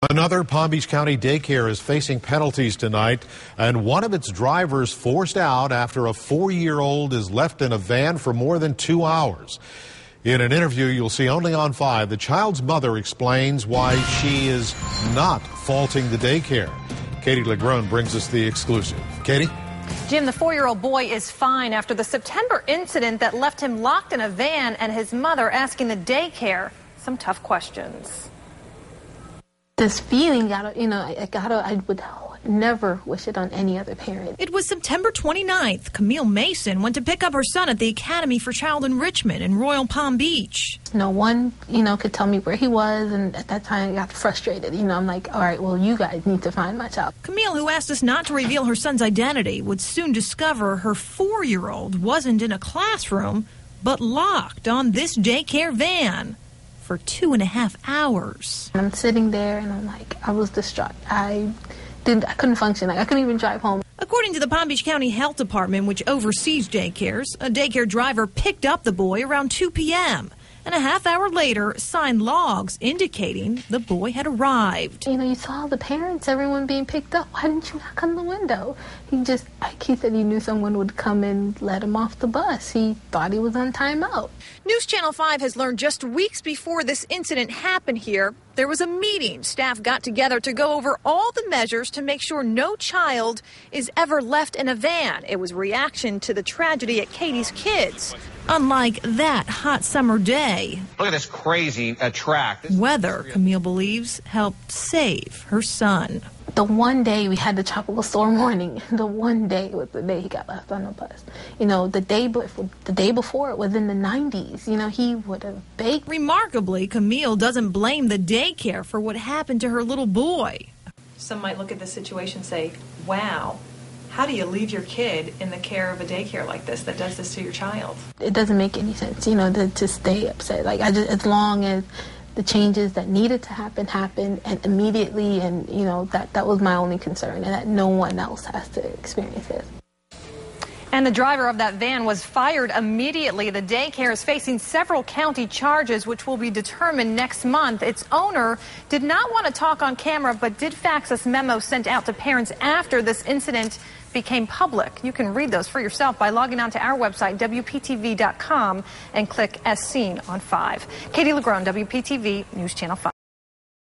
Another Palm Beach County daycare is facing penalties tonight, and one of its drivers forced out after a 4-year-old is left in a van for more than 2 hours. In an interview you'll see only on 5, the child's mother explains why she is not faulting the daycare. Katie Legrone brings us the exclusive. Katie? Jim, the 4-year-old boy is fine after the September incident that left him locked in a van and his mother asking the daycare some tough questions. This feeling, I would never wish it on any other parent. It was September 29th. Camille Mason went to pick up her son at the Academy for Child Enrichment in Royal Palm Beach. No one, could tell me where he was, and at that time I got frustrated. I'm like, all right, well, you guys need to find my child. Camille, who asked us not to reveal her son's identity, would soon discover her 4-year-old wasn't in a classroom, but locked on this daycare van for 2.5 hours. I'm sitting there and I'm like, I was distraught. I couldn't function. I couldn't even drive home. According to the Palm Beach County Health Department, which oversees daycares, a daycare driver picked up the boy around 2 p.m. and a half hour later signed logs indicating the boy had arrived. You saw the parents, everyone being picked up. Why didn't you knock on the window? He said he knew someone would come and let him off the bus. He thought he was on timeout. News Channel 5 has learned just weeks before this incident happened here, there was a meeting. Staff got together to go over all the measures to make sure no child is ever left in a van. It was reaction to the tragedy at Katie's kids. Unlike that hot summer day. Look at this crazy track. Weather, Camille believes, helped save her son. The one day we had the tropical storm warning, the one day was the day he got left on the bus. The day before it was in the 90s. He would have baked. Remarkably, Camille doesn't blame the daycare for what happened to her little boy. Some might look at this situation and say, wow, how do you leave your kid in the care of a daycare like this that does this to your child? It doesn't make any sense, to stay upset. As long as the changes that needed to happen and immediately, and that was my only concern, and that no one else has to experience this. And the driver of that van was fired immediately. The daycare is facing several county charges, which will be determined next month. Its owner did not want to talk on camera, but did fax us memos sent out to parents after this incident became public. You can read those for yourself by logging on to our website, WPTV.com, and click As Seen on 5. Katie Legrone, WPTV News Channel 5.